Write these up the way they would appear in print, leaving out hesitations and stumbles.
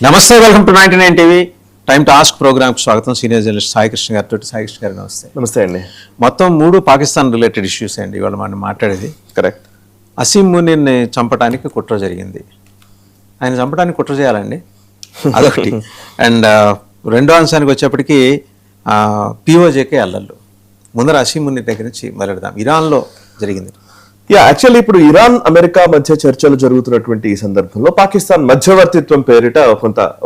నమస్తే, welcome to 99 TV time to ask ప్రోగ్రామ్కి స్వాగతం. సీనియర్ జర్నలిస్ట్ సాయి కృష్ణ గారితో. సాయి కృష్ణ గారు నమస్తే. నమస్తే అండి. మొత్తం 3 పాకిస్తాన్ రిలేటెడ్ ఇష్యూస్ అండి ఇవాళ మనం మాట్లాడేది. కరెక్ట్. అసీం మునీర్ని చంపడానికి కుట్ర జరిగింది. ఆయన చంపడానికి కుట్ర చేయాలండి, అదొకటి. అండ్ రెండో అంశానికి వచ్చేప్పటికీ పిఓజేకే అల్లర్లు. ముందర అసీం మునీర్ దగ్గర నుంచి మొదలెడదాం. ఇరాన్లో జరిగింది. యాక్చువల్లీ ఇప్పుడు ఇరాన్ అమెరికా మధ్య చర్చలు జరుగుతున్నటువంటి ఈ సందర్భంలో పాకిస్తాన్ మధ్యవర్తిత్వం పేరిట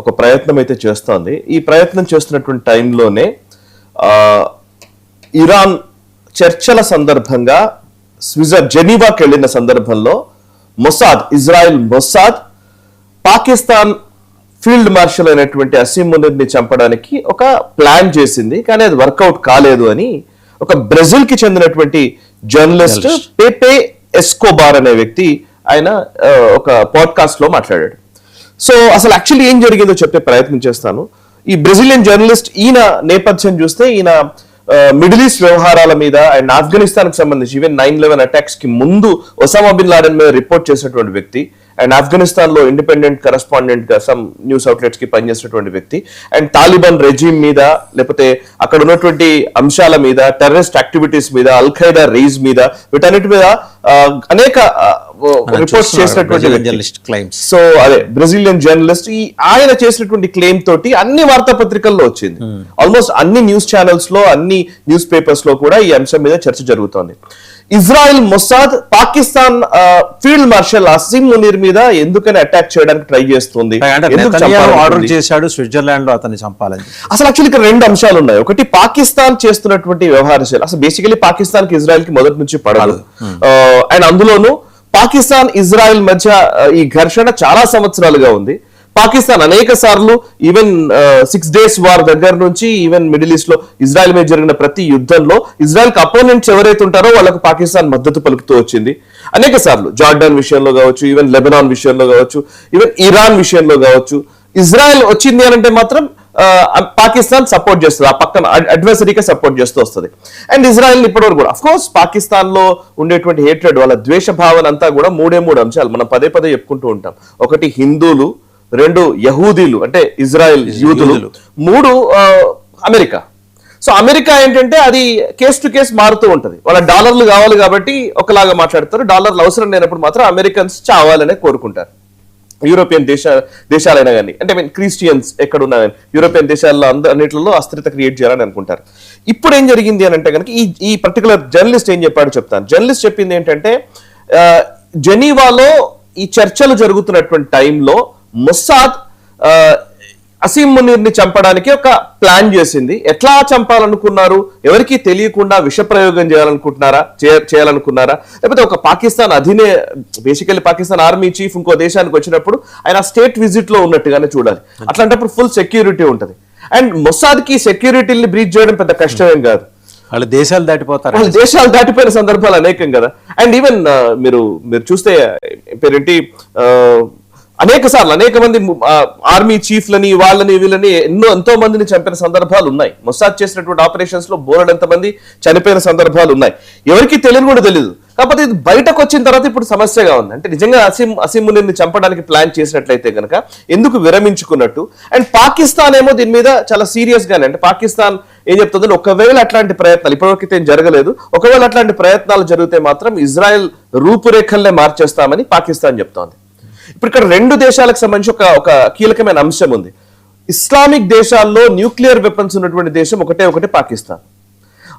ఒక ప్రయత్నం అయితే చేస్తోంది. ఈ ప్రయత్నం చేస్తున్నటువంటి టైంలోనే ఇరాన్ చర్చల సందర్భంగా జెనీవాకి వెళ్ళిన సందర్భంలో Israel Mossad Pakistan field marshal అయినటువంటి అసీం మునీర్ని చంపడానికి ఒక ప్లాన్ చేసింది. కానీ అది వర్కౌట్ కాలేదు అని ఒక బ్రెజిల్ కి చెందినటువంటి జర్నలిస్ట్ పేపే ఎస్కోబార్ అనే వ్యక్తి ఆయన ఒక పాడ్కాస్ట్ లో మాట్లాడాడు. సో అసలు యాక్చువల్లీ ఏం జరిగిందో చెప్పే ప్రయత్నం చేస్తాను. ఈ బ్రెజిలియన్ జర్నలిస్ట్ ఈయన నేపథ్యం చూస్తే ఈయన మిడిల్ ఈస్ట్ వ్యవహారాల మీద అండ్ ఆఫ్ఘనిస్తాన్ కి సంబంధించి ఈవెన్ 9/11 అటాక్స్ కి ముందు ఒసామా బిన్ లాడెన్ మీద రిపోర్ట్ చేసినటువంటి వ్యక్తి అండ్ ఆఫ్ఘనిస్తాన్ లో ఇండిపెండెంట్ కరెస్పాండెంట్ గా సమ్ న్యూస్ అవుట్లెట్స్ కి పనిచేసినటువంటి వ్యక్తి అండ్ తాలిబాన్ రెజీమ్ మీద లేకపోతే అక్కడ ఉన్నటువంటి అంశాల మీద, టెర్రరిస్ట్ యాక్టివిటీస్ మీద, అల్ ఖైదా రైజ్ మీద, వీటన్నిటి మీద అనేక రిపోర్ట్స్ చేసినటువంటి సో అదే బ్రెజిలియన్ జర్నలిస్ట్ ఆయన చేసినటువంటి క్లెయిమ్ తోటి అన్ని వార్తాపత్రికల్లో వచ్చింది. ఆల్మోస్ట్ అన్ని న్యూస్ ఛానల్స్ లో, అన్ని న్యూస్ పేపర్స్ లో కూడా ఈ అంశం మీద చర్చ జరుగుతోంది. Israel Mossad Pakistan field marshal Asim Munir మీద ఎందుకని అటాక్ చేయడానికి ట్రై చేస్తుంది, ఆర్డర్ చేశాడు స్విట్జర్లాండ్ లో అతన్ని చంపాలని. అసలు యాక్చువల్లీ ఇక్కడ 2 అంశాలు ఉన్నాయి. ఒకటి పాకిస్తాన్ చేస్తున్నటువంటి వ్యవహారాలు. అసలు బేసికలీ పాకిస్తాన్ కి ఇజ్రాయెల్ కి మొదటి నుంచి పడదు. అండ్ అందులోనూ పాకిస్తాన్ ఇజ్రాయెల్ మధ్య ఈ ఘర్షణ చాలా సంవత్సరాలుగా ఉంది. పాకిస్తాన్ అనేక సార్లు ఈవెన్ 6 days వార్ దగ్గర నుంచి ఈవెన్ మిడిల్ ఈస్ట్ లో ఇజ్రాయెల్ మీద జరిగిన ప్రతి యుద్ధంలో ఇజ్రాయెల్ కి అపోనెంట్స్ ఎవరైతే ఉంటారో వాళ్ళకు పాకిస్తాన్ మద్దతు పలుకుతూ వచ్చింది అనేక సార్లు. జార్డాన్ విషయంలో కావచ్చు, ఈవెన్ లెబనాన్ విషయంలో కావచ్చు, ఈవెన్ ఇరాన్ విషయంలో కావచ్చు. ఇజ్రాయెల్ వచ్చింది అని అంటే మాత్రం పాకిస్తాన్ సపోర్ట్ చేస్తుంది, ఆ పక్కన అడ్వర్సరీగా సపోర్ట్ చేస్తూ వస్తుంది. అండ్ ఇజ్రాయెల్ ఇప్పటివరకు కూడా అఫ్ కోర్స్ పాకిస్తాన్ లో ఉండేటువంటి హేట్రెడ్, వాళ్ళ ద్వేష భావన అంతా కూడా 3 అంశాలు మనం పదే చెప్పుకుంటూ ఉంటాం. ఒకటి హిందువులు, 2 యహూదీలు అంటే ఇజ్రాయెల్ యూదులు, 3 అమెరికా. సో అమెరికా ఏంటంటే అది కేస్ టు కేస్ మారుతూ ఉంటది. వాళ్ళ డాలర్లు కావాలి కాబట్టి ఒకలాగా మాట్లాడతారు, డాలర్లు అవసరం లేనప్పుడు మాత్రం అమెరికన్స్ చావాలనే కోరుకుంటారు. యూరోపియన్ దేశాలైనా కానీ, అంటే క్రిస్టియన్స్ ఎక్కడున్నా కానీ యూరోపియన్ దేశాల్లో అన్నింటిలో అస్థిరత క్రియేట్ చేయాలని అనుకుంటారు. ఇప్పుడు ఏం జరిగింది అని అంటే కనుక ఈ పర్టికులర్ జర్నలిస్ట్ ఏం చెప్పాడో చెప్తాను. జర్నలిస్ట్ చెప్పింది ఏంటంటే జెనీవాలో ఈ చర్చలు జరుగుతున్నటువంటి టైంలో మొసాద్ అసీం మునీర్ ని చంపడానికి ఒక ప్లాన్ చేసింది. ఎట్లా చంపాలనుకున్నారు, ఎవరికి తెలియకుండా విషప్రయోగం చేయాలనుకున్నారా లేకపోతే ఒక Pakistan basically Pakistan army chief ఇంకో దేశానికి వచ్చినప్పుడు ఆయన స్టేట్ విజిట్ లో ఉన్నట్టుగానే చూడాలి. అట్లాంటప్పుడు ఫుల్ సెక్యూరిటీ ఉంటది. అండ్ మొసాద్ కి సెక్యూరిటీని బ్రీచ్ చేయడం పెద్ద కష్టమేం కాదు. వాళ్ళు దేశాలు దాటిపోతారు, వాళ్ళు దేశాలు దాటిపోయిన సందర్భాలు అనేకం కదా. అండ్ ఈవెన్ మీరు చూస్తే పేరేంటి అనేక సార్లు అనేక మంది ఆర్మీ చీఫ్లని వాళ్ళని వీళ్ళని ఎంతో మందిని చంపిన సందర్భాలు ఉన్నాయి. మొసాద్ చేసినటువంటి ఆపరేషన్స్ లో బోలెడంత మంది చనిపోయిన సందర్భాలు ఉన్నాయి. ఎవరికి తెలియని కూడా తెలియదు. కాకపోతే ఇది బయటకు వచ్చిన తర్వాత ఇప్పుడు సమస్యగా ఉంది. అంటే నిజంగా అసీం మునీర్ని చంపడానికి ప్లాన్ చేసినట్లయితే కనుక ఎందుకు విరమించుకున్నట్టు. అండ్ పాకిస్తాన్ ఏమో దీని మీద చాలా సీరియస్ గానే, అంటే పాకిస్తాన్ ఏం చెప్తుందంటే ఒకవేళ అట్లాంటి ప్రయత్నాలు ఇప్పటివరకు ఏం జరగలేదు, ఒకవేళ అట్లాంటి ప్రయత్నాలు జరిగితే మాత్రం ఇజ్రాయెల్ రూపురేఖల్నే మార్చేస్తామని పాకిస్తాన్ చెప్తోంది. ఇప్పుడు ఇక్కడ 2 దేశాలకు సంబంధించి ఒక కీలకమైన అంశం ఉంది. ఇస్లామిక్ దేశాల్లో న్యూక్లియర్ వెపన్స్ ఉన్నటువంటి దేశం ఒకటే పాకిస్తాన్.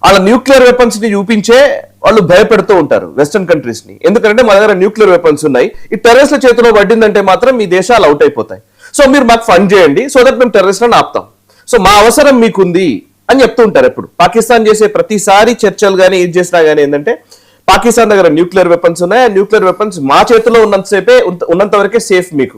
వాళ్ళ న్యూక్లియర్ వెపన్స్ ని చూపించే వాళ్ళు భయపెడుతూ ఉంటారు వెస్టర్న్ కంట్రీస్ ని. ఎందుకంటే మా దగ్గర న్యూక్లియర్ వెపన్స్ ఉన్నాయి, ఈ టెర్రరిస్ట్ల చేతిలో పడిందంటే మాత్రం మీ దేశాలు అవుట్ అయిపోతాయి. సో మీరు మాకు ఫండ్ చేయండి, సో దట్ మేము టెర్రరిస్ట్లను ఆపుతాం, సో మా అవసరం మీకుంది అని చెప్తూ ఉంటారు. ఎప్పుడు పాకిస్తాన్ చేసే ప్రతిసారి చర్చలు కానీ ఏది చేసినా కానీ ఏంటంటే పాకిస్తాన్ దగ్గర న్యూక్లియర్ వెపన్స్ ఉన్నాయి, ఆ న్యూక్లియర్ వెపన్స్ మా చేతిలో ఉన్నంత వరకే సేఫ్, మీకు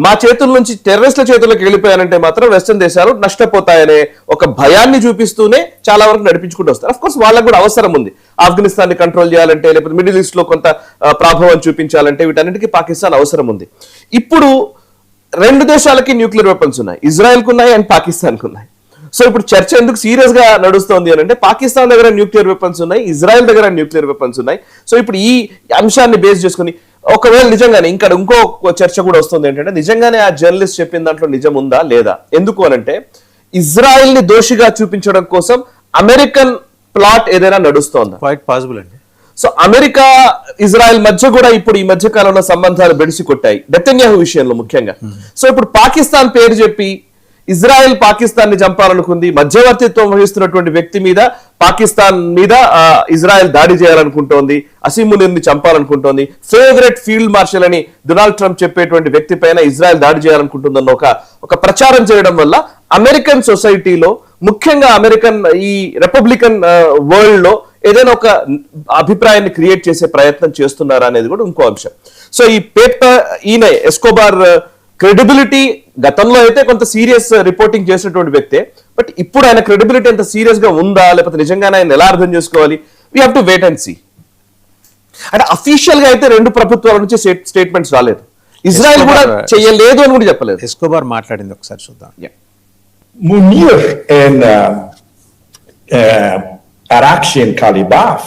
మా చేతుల నుంచి టెర్రరిస్ట్ల చేతుల్లోకి వెళ్ళిపోయానంటే మాత్రం వెస్టర్న్ దేశాలు నష్టపోతాయనే ఒక భయాన్ని చూపిస్తూనే చాలా వరకు నడిపించుకుంటూ వస్తారు. అఫ్ కోర్స్ వాళ్ళకు కూడా అవసరం ఉంది, ఆఫ్ఘనిస్తాన్ ని కంట్రోల్ చేయాలంటే లేకపోతే మిడిల్ ఈస్ట్ లో కొంత ప్రభావం చూపించాలంటే వీటన్నిటికీ పాకిస్తాన్ అవసరం ఉంది. ఇప్పుడు 2 దేశాలకి న్యూక్లియర్ వెపన్స్ ఉన్నాయి, ఇజ్రాయెల్ కు ఉన్నాయి అండ్ పాకిస్తాన్ కు ఉన్నాయి. సో ఇప్పుడు చర్చ ఎందుకు సీరియస్ గా నడుస్తోంది అని అంటే పాకిస్తాన్ దగ్గర న్యూక్లియర్ వెపన్స్ ఉన్నాయి, ఇజ్రాయెల్ దగ్గర న్యూక్లియర్ వెపన్స్ ఉన్నాయి. సో ఇప్పుడు ఈ అంశాన్ని బేస్ చేసుకుని ఒకవేళ నిజంగానే ఇంకా ఇంకో చర్చ కూడా వస్తుంది ఏంటంటే నిజంగానే ఆ జర్నలిస్ట్ చెప్పిన దాంట్లో నిజం ఉందా లేదా. ఎందుకు అనంటే ఇజ్రాయెల్ ని దోషిగా చూపించడం కోసం అమెరికన్ ప్లాట్ ఏదైనా నడుస్తోందా? క్వైట్ పాసిబుల్ అండి. సో అమెరికా ఇజ్రాయెల్ మధ్య కూడా ఇప్పుడు ఈ మధ్య కాలంలో సంబంధాలు బెడిసి కొట్టాయి నెతన్యాహు విషయంలో ముఖ్యంగా. సో ఇప్పుడు పాకిస్తాన్ పేరు చెప్పి ఇజ్రాయెల్ పాకిస్తాన్ ని చంపాలనుకుంది, మధ్యవర్తిత్వం వహిస్తున్నటువంటి వ్యక్తి మీద పాకిస్తాన్ మీద ఇజ్రాయెల్ దాడి చేయాలనుకుంటోంది, అసీం మునీర్ ని చంపాలనుకుంటోంది, ఫేవరెట్ ఫీల్డ్ మార్షల్ అని డొనాల్డ్ ట్రంప్ చెప్పేటువంటి వ్యక్తి పైన ఇజ్రాయెల్ దాడి చేయాలనుకుంటుందన్న ఒక ప్రచారం చేయడం వల్ల అమెరికన్ సొసైటీలో ముఖ్యంగా అమెరికన్ ఈ రిపబ్లికన్ వరల్డ్ లో ఏదైనా ఒక అభిప్రాయాన్ని క్రియేట్ చేసే ప్రయత్నం చేస్తున్నారా అనేది కూడా ఇంకో అంశం. సో ఈ పేపర్ ఈయన ఎస్కోబార్ క్రెడిబిలిటీ గతంలో అయితే కొంత సీరియస్ రిపోర్టింగ్ చేసినటువంటి వ్యక్తే, బట్ ఇప్పుడు ఆయన క్రెడిబిలిటీ ఎంత సీరియస్ గా ఉందా లేకపోతే నిజంగానే ఆయన ఎలా అర్థం చేసుకోవాలి, we have to wait and see. అంటే అఫీషియల్ గా అయితే రెండు ప్రభుత్వాల నుంచి స్టేట్మెంట్స్ రాలేదు, ఇజ్రాయెల్ కూడా చేయలేదు అని కూడా చెప్పలేదు. ఎస్కోబార్ మాట్లాడింది ఒకసారి చూద్దాం. Munir and Arakshi and Kalibaf,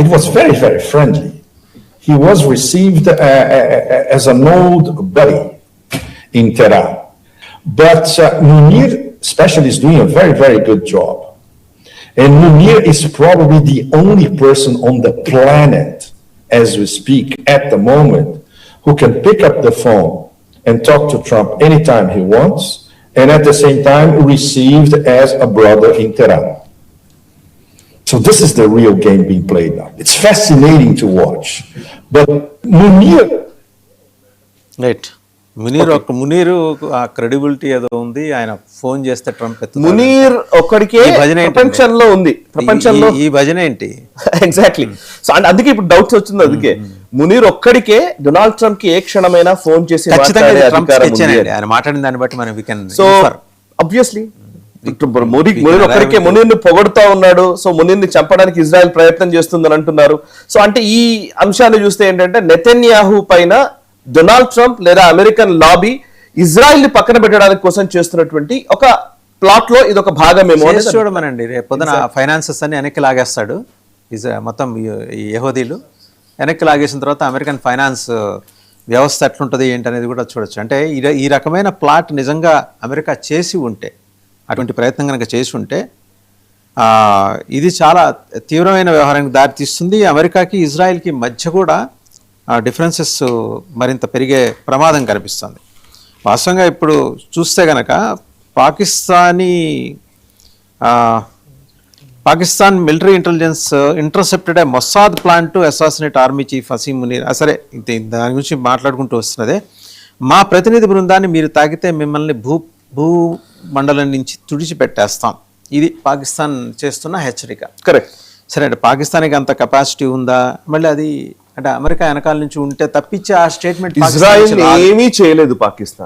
it was very, very friendly. He was received as an old buddy in Tehran. But Munir especially is doing a very, very good job. And Munir is probably the only person on the planet, as we speak at the moment, who can pick up the phone and talk to Trump anytime he wants, and at the same time received as a brother in Tehran. So this is the real game being played now. It's fascinating to watch. But Munir... right, Munir ఆ credibility ఏదో ఉంది, ఆయన phone చేస్తే Trump Munir ఒక్కడికే ప్రపంచంలో ఉంది, ప్రపంచంలో ఈ భజన ఏంటి ఎగ్జాక్ట్లీ. సో అందుకే ఇప్పుడు డౌట్స్ వచ్చింది. అందుకే మునీర్ ఒక్కడికే డొనాల్డ్ ట్రంప్ కి ఏ క్షణమైనా ఫోన్ చేసి ఆయన మాట్లాడిన దాన్ని బట్టి మనం సో ఆబ్వియస్లీ మునీర్ ఒక్కడికే మునీర్ ని పొగడుతా ఉన్నాడు. సో మునీర్ ని చంపడానికి ఇజ్రాయెల్ ప్రయత్నం చేస్తుందని అంటున్నారు. సో అంటే ఈ అంశాన్ని చూస్తే ఏంటంటే నెతన్యాహు పైన డొనాల్డ్ ట్రంప్ లేదా అమెరికన్ లాబీ ఇజ్రాయెల్ ని పక్కన పెట్టడానికి కోసం చేస్తున్నటువంటి ఒక ప్లాట్ లో ఇది ఒక భాగమేమో చూడమనండి. రేపు పొద్దున ఫైనాన్సెస్ అన్ని వెనక్కి లాగేస్తాడు మొత్తం ఈ యెహూదీలు. వెనక్కి లాగేసిన తర్వాత అమెరికన్ ఫైనాన్స్ వ్యవస్థ ఎట్లుంటుంది ఏంటి అనేది కూడా చూడొచ్చు. అంటే ఈ రకమైన ప్లాట్ నిజంగా అమెరికా చేసి ఉంటే, అటువంటి ప్రయత్నం కనుక చేసి ఉంటే ఇది చాలా తీవ్రమైన వ్యవహారానికి దారితీస్తుంది. అమెరికాకి ఇజ్రాయెల్కి మధ్య కూడా డిఫరెన్సెస్ మరింత పెరిగే ప్రమాదం కనిపిస్తుంది. వాస్తవంగా ఇప్పుడు చూస్తే కనుక Pakistan military intelligence intercepted Mossad plan to assassinate army chief Asim Munir. సరే, దాని గురించి మాట్లాడుకుంటూ వస్తున్నదే. మా ప్రతినిధి బృందాన్ని మీరు తాకితే మిమ్మల్ని భూమండలం నుంచి తుడిచిపెట్టేస్తాం, ఇది పాకిస్తాన్ చేస్తున్న హెచ్చరిక. కరెక్ట్. సరే, అంటే పాకిస్తాన్కి అంత కెపాసిటీ ఉందా? మళ్ళీ అది అంటే అమెరికా వెనకాల నుంచి ఉంటే తప్పించి ఆ స్టేట్మెంట్ ఇజ్రాయెల్ ఏమీ చేయలేదు పాకిస్తాన్.